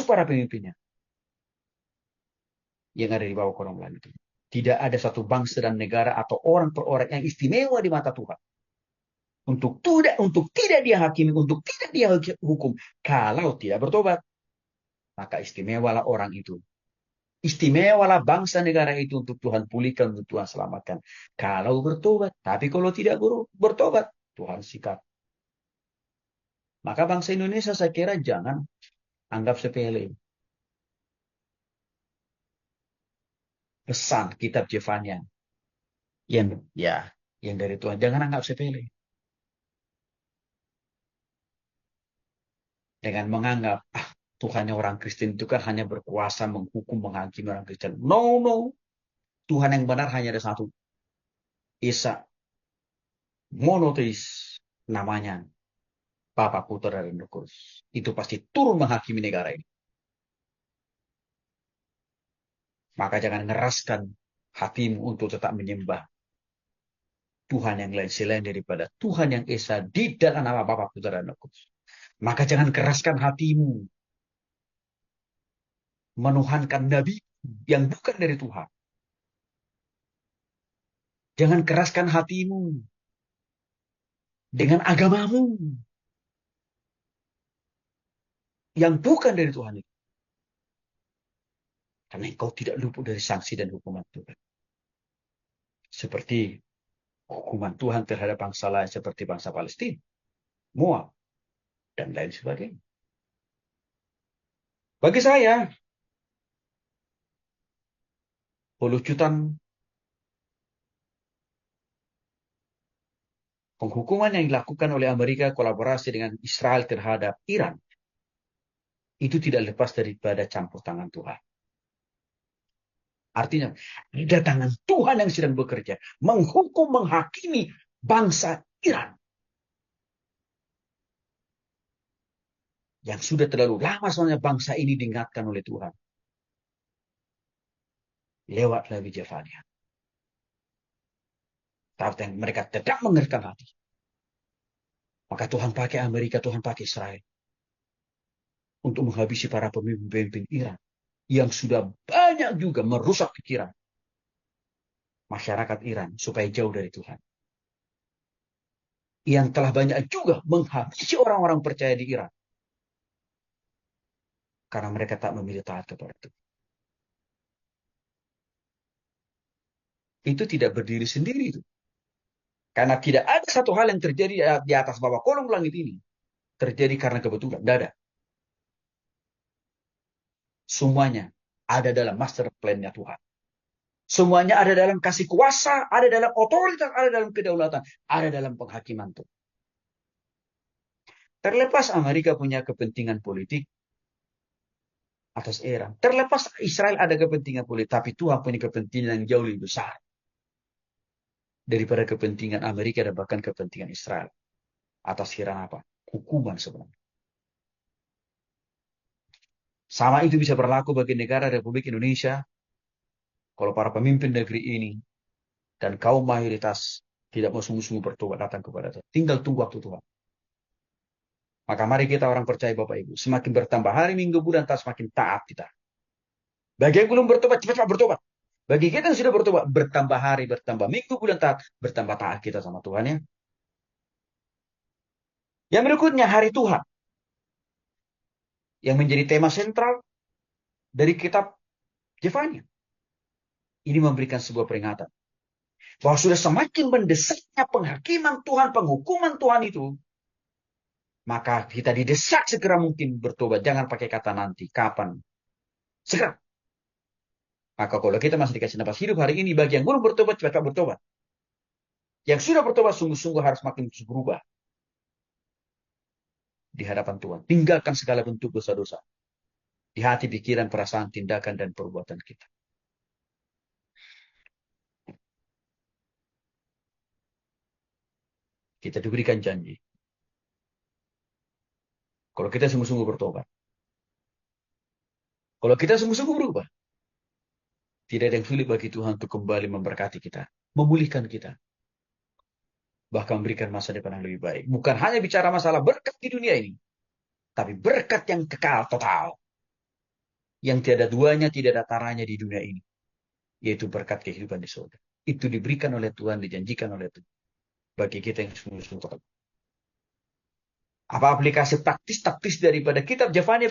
termasuk para pemimpinnya yang ada di bawah kolong langit itu. Tidak ada satu bangsa dan negara atau orang per orang yang istimewa di mata Tuhan. Untuk tidak dia hakimi, untuk tidak dia hukum. Kalau tidak bertobat, maka istimewalah orang itu. Istimewalah bangsa negara itu untuk Tuhan pulihkan, untuk Tuhan selamatkan. Kalau bertobat, tapi kalau tidak bertobat, Tuhan sikat. Maka bangsa Indonesia saya kira jangan anggap sepele. Pesan kitab Jefanya yang dari Tuhan, jangan anggap sepele. Dengan menganggap Tuhannya orang Kristen itu kan hanya berkuasa menghukum, menghakimi orang Kristen. No, no. Tuhan yang benar hanya ada satu. Esa monoteis namanya. Bapa, Putra, dan Roh Kudus. Itu pasti turun menghakimi negara ini. Maka jangan ngeraskan hatimu untuk tetap menyembah Tuhan yang lain selain daripada Tuhan yang Esa di dalam nama Bapa, Putra, dan Roh Kudus. Maka jangan keraskan hatimu menuhankan nabi yang bukan dari Tuhan. Jangan keraskan hatimu dengan agamamu yang bukan dari Tuhan itu. Karena engkau tidak luput dari sanksi dan hukuman Tuhan. Seperti hukuman Tuhan terhadap bangsa lain seperti bangsa Palestina, Moab, dan lain sebagainya. Bagi saya, pelucutan penghukuman yang dilakukan oleh Amerika kolaborasi dengan Israel terhadap Iran itu tidak lepas daripada campur tangan Tuhan. Artinya, ada tangan Tuhan yang sedang bekerja, menghukum, menghakimi bangsa Iran. Yang sudah terlalu lama soalnya bangsa ini diingatkan oleh Tuhan. Lewat Nabi Jefanya. Tapi mereka tidak mengerti hati. Maka Tuhan pakai Amerika, Tuhan pakai Israel. Untuk menghabisi para pemimpin Iran. Yang sudah banyak juga merusak pikiran masyarakat Iran supaya jauh dari Tuhan. Yang telah banyak juga menghabisi orang-orang percaya di Iran. Karena mereka tak memilih taat kepada Tuhan. Itu tidak berdiri sendiri itu. Karena tidak ada satu hal yang terjadi di atas bawah kolong langit ini. Terjadi karena kebetulan. Tidak ada. Semuanya ada dalam master plan-nya Tuhan. Semuanya ada dalam kasih kuasa, ada dalam otoritas, ada dalam kedaulatan, ada dalam penghakiman Tuhan. Terlepas Amerika punya kepentingan politik atas Iran. Terlepas Israel ada kepentingan politik, tapi Tuhan punya kepentingan yang jauh lebih besar daripada kepentingan Amerika dan bahkan kepentingan Israel. Atas Iran apa? Hukuman sebenarnya. Sama itu bisa berlaku bagi negara Republik Indonesia. Kalau para pemimpin negeri ini dan kaum mayoritas tidak mau sungguh-sungguh bertobat datang kepada Tuhan. Tinggal tunggu waktu Tuhan. Maka mari kita orang percaya Bapak Ibu. Semakin bertambah hari, minggu, bulan, semakin taat kita. Bagi yang belum bertobat, cepat-cepat bertobat. Bagi kita yang sudah bertobat, bertambah hari, bertambah minggu, bulan, bertambah taat kita sama Tuhan ya. Yang berikutnya, hari Tuhan. Yang menjadi tema sentral dari kitab Jefanya. Ini memberikan sebuah peringatan. Bahwa sudah semakin mendesaknya penghakiman Tuhan, penghukuman Tuhan itu. Maka kita didesak segera mungkin bertobat. Jangan pakai kata nanti, kapan. Segera. Maka kalau kita masih dikasih nafas hidup hari ini, bagi yang belum bertobat, cepat-cepat bertobat. Yang sudah bertobat, sungguh-sungguh harus makin berubah. Di hadapan Tuhan. Tinggalkan segala bentuk dosa-dosa. Di hati, pikiran, perasaan, tindakan, dan perbuatan kita. Kita diberikan janji. Kalau kita sungguh-sungguh bertobat. Kalau kita sungguh-sungguh berubah. Tidak ada yang sulit bagi Tuhan untuk kembali memberkati kita. Memulihkan kita. Bahkan memberikan masa depan yang lebih baik. Bukan hanya bicara masalah berkat di dunia ini. Tapi berkat yang kekal total. yang tiada duanya, tidak ada taranya di dunia ini, yaitu berkat kehidupan di surga. Itu diberikan oleh Tuhan, dijanjikan oleh Tuhan bagi kita yang sungguh-sungguh. Apa aplikasi praktis-taktis daripada kitab Zefania?